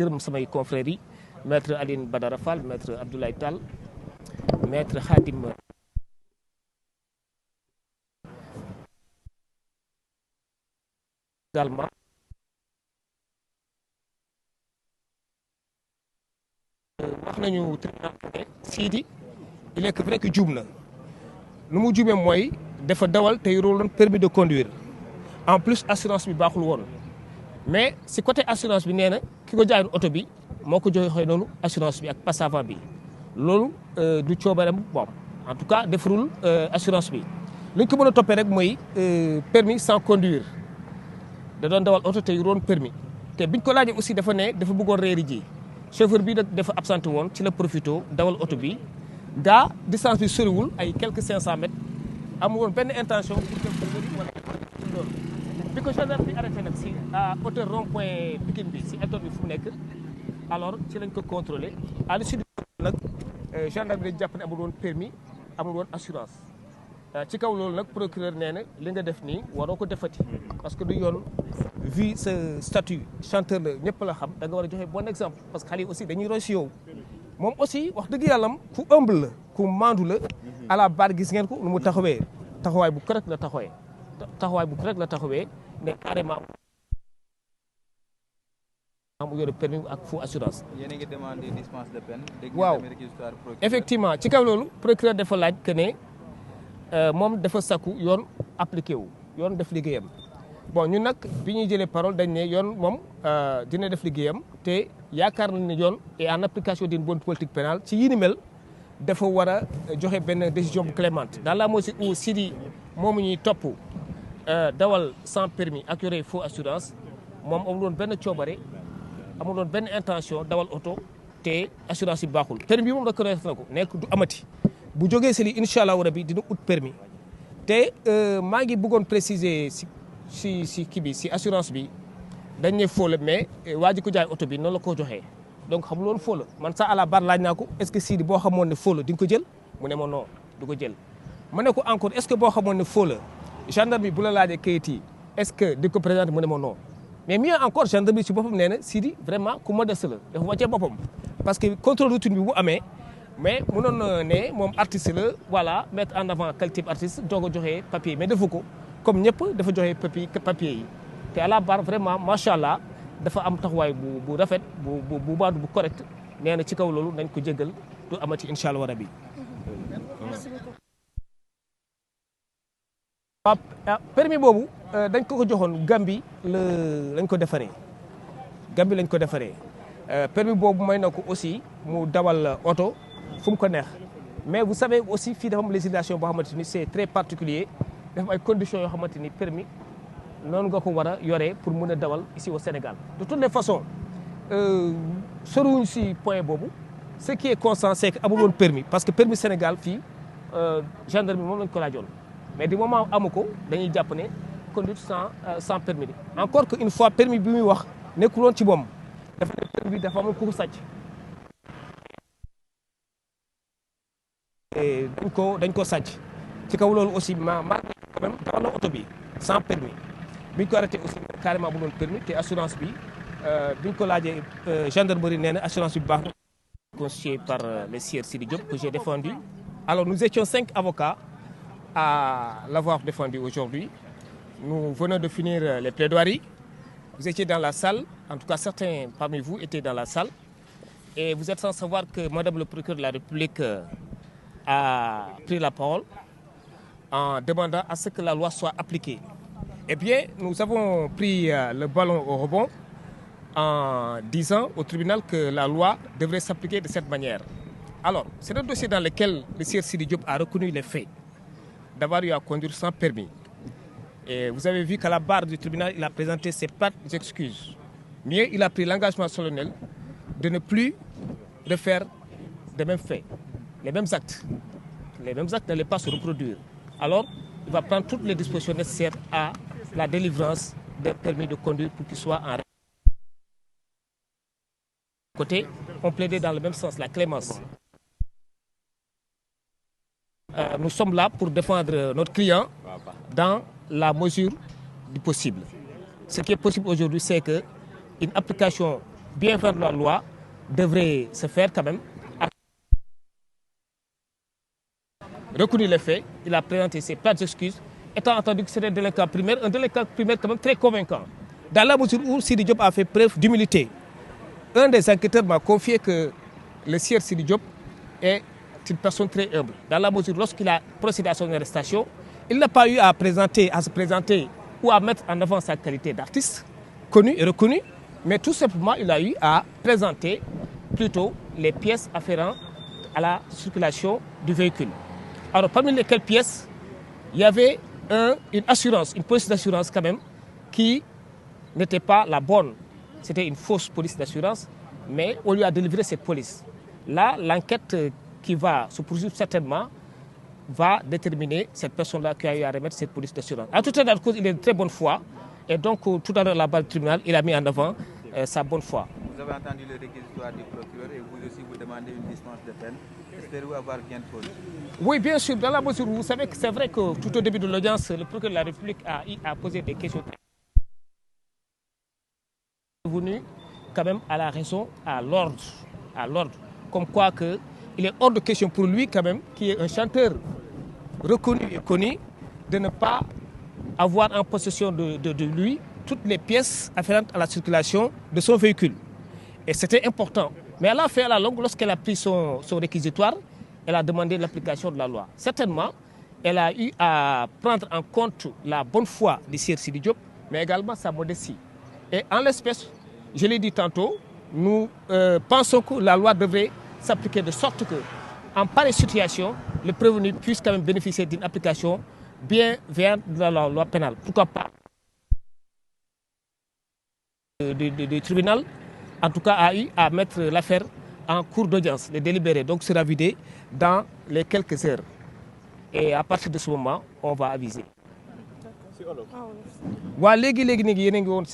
gërëm samay confrères yi maître Aline Badara Fall maître Abdoulaye Tall maître Khadim également wax nañu tribunal ne Sidi il est vrai que juum na nu mu juumee mooy dafa dawal te yorul permis de conduire en plus assurance bi baaxul woon mais si côté assurance bi nee na ki ko jaayoon oto bi moo ko joxe noonu assurance bi ak passe avant bi loolu du coobareem bon en tout cas defarul assurance bi li ñu ko mën a toppee rek mooy permis sans conduire da doon dawal oto te yorul permis te biñ ko laajee aussi dafa ne dafa bëggoon réeri ji chauffeur bi nag dafa absenté woon ci la profito dawal oto bi gaa distance bi soriwul ay quelques 500 mètres amul woon benn intention pour dem wala loolu bi ko gendarme bi arrêté nag si à hauteur rond point Pikine bi si étoile bi fu mu nekk alors ci lañ ko contrôlé à l'issue du nag gendarme bi dañ jàpp ne amul woon permis amul woon assurance ci kaw loolu nag procureur nee na li nga def nii waroo ko defati parce que du yoon vu sa statut chanteur la ñëpp la xam da nga war a joxe bon exemple parce que xale yi aussi dañuy roy si yow moom aussi wax dëgg yàllam ku humble la ku maandu la à la barre gis ngeen ko nu mu taxawee taxawaay bu correct la taxawee ne carrément mu yore permis ak faux assurance. yéen a ngi demandé dispense de peine. waaw effectivement ci kaw loolu procureur dafa laaj que ne moom dafa sakku yoon appliqué wu yoon def liggéeyam bon ñun nag bi ñuy jëlee parole dañ ne yoon moom dina def liggéeyam te yaakaar nañ ne yoon et en application d'une bonne politique pénale ci yi ni mel dafa war a joxe benn décision bu clémente dans la mesure où Sidi moomu ñuy topp dawal sans permis ak yore faux assurance moom amul woon benn coobare amul woon benn intention dawal oto te assurance yi baaxul permis bi moom reconnaître na ko nekk du amati bu jógee si li incha allah rabi dina ut permis te maa ngi bëggoon préciser si kii bi si assurance bi dañ ne faux la mais waa ji ko jaay oto bi noonu la ko joxee donc xamul woon faux la man sax à la barre laaj naa ko est-ce que Sidi boo xamoon ne faux la di nga ko jël mu ne ma non du ko jël ma ne ko encore est-ce que boo xamoon ne faux la gendarme bi bu la laajee kayit yi est-ce que di ko présenter mu ne ma non mais mieux encore gendarme bi si boppam nee na Sidi vraiment ku modeste la dafa wàccee boppam parce que contrôle routine bi bu amee mais mënoon na ne moom artiste la voilà mettre en avant qualité artiste doog a joxe papier mais defu ko comme ñëpp dafa joxe papier yi te à la barre vraiment macha allah dafa am taxawaay bu rafet bu baadu bu correct nee na ci kaw loolu nañ ko jéggal du amati incha allah rabi. waaw permis boobu dañ ko joxoon Gambie lañ ko defaree permis boobu may na ko aussi mu dawal oto fu mu ko neex mais vous savez aussi fii dafa am législation boo xamante ni c'est très particulier dafa am ay conditions yoo xamante ni permis noonu nga ko war a yoree pour mën a dawal ici au Sénégal de toutes les façons soriwuñ si point boobu ce qui est constant c'est que amul woon permis parce que permis Sénégal fii gendarme bi moom lañ ko laajoon mais du moment amu ko dañuy jàpp ne conduite sans permis bi encore que une fois permis bi muy wax nekkul woon ci moom dafa ne permis bi dafa amul ku ko sàcc dañ ko sàcc ci kaw loolu aussi ma quand même dawal na oto bi sans permis bi ñu ko arrêté aussi carrément bu doon permis te assurance bi bi ñu ko laajee gendarmerie nee na assurance bi baax na constitué par le sieur Sidi Diop que j'ai défendu alors nous étions 5 avocats à l'avoir défendu aujourd'hui nous venons de finir les plaidoiries vous étiez dans la salle en tout cas certains parmi vous étaient dans la salle et vous êtes sans savoir que madame le procureur de la République a pris la parole en demandant à ce que la loi soit appliquée. Eh bien, nous avons pris le ballon au rebond en disant au tribunal que la loi devrait s'appliquer de cette manière. Alors, c'est un dossier dans lequel le sieur Sidi Diop a reconnu les faits d'avoir eu à conduire sans permis. Et vous avez vu qu'à la barre du tribunal, il a présenté ses plates excuses. Mieux, il a pris l'engagement solennel de ne plus refaire les mêmes faits, les mêmes actes. Les mêmes actes n'allaient pas se reproduire. Alors, il va prendre toutes les dispositions nécessaires à la délivrance des permis de conduire pour qu'ils soient en côté. On plaidait dans le même sens, la clémence. Nous sommes là pour défendre notre client dans la mesure du possible. Ce qui est possible aujourd'hui, c'est qu'une application bien faire de la loi devrait se faire quand même. Reconnu les faits, il a présenté ses plates excuses, étant entendu que c'était un délinquant primaire quand même très convaincant. Dans la mesure où Sidi Diop a fait preuve d'humilité. Un des enquêteurs m'a confié que le sieur Sidi Diop est une personne très humble. Dans la mesure où lorsqu'il a procédé à son arrestation, il n'a pas eu à se présenter ou à mettre en avant sa qualité d'artiste, connu et reconnu, mais tout simplement il a eu à présenter plutôt les pièces afférentes à la circulation du véhicule. Alors parmi lesquelles pièces, il y avait une assurance, une police d'assurance quand même, qui n'était pas la bonne. C'était une fausse police d'assurance, mais on lui a délivré cette police. Là, l'enquête qui va se poursuivre certainement va déterminer cette personne-là qui a eu à remettre cette police d'assurance. En tout état de cause, il est de très bonne foi. Et donc, tout à l'heure, la balle tribunal, il a mis en avant sa bonne foi. Vous avez entendu le réquisitoire du procureur et vous aussi vous demandez une dispense de peine. Espérez-vous avoir gain de cause? Oui, bien sûr, dans la mesure où vous savez que c'est vrai que tout au début de l'audience, le procureur de la République a posé des questions. Venu quand même à la raison, à l'ordre, comme quoi que il est hors de question pour lui quand même, qui est un chanteur reconnu et connu, de ne pas avoir en possession de lui toutes les pièces afférentes à la circulation de son véhicule. Et c'était important. Mais elle a fait à la longue, lorsqu'elle a pris son réquisitoire, elle a demandé l'application de la loi. Certainement, elle a eu à prendre en compte la bonne foi du sieur Sidi Diop, mais également sa modestie. Et en l'espèce, je l'ai dit tantôt, nous pensons que la loi devrait s'appliquer de sorte que, en pareille situation, le prévenu puisse quand même bénéficier d'une application bien vers la loi pénale. Pourquoi pas du tribunal, en tout cas, a eu à mettre l'affaire en cours d'audience, le délibéré, donc sera vidé dans les quelques heures. Et à partir de ce moment, on va aviser. Waa léegi nii yéen a ngi woon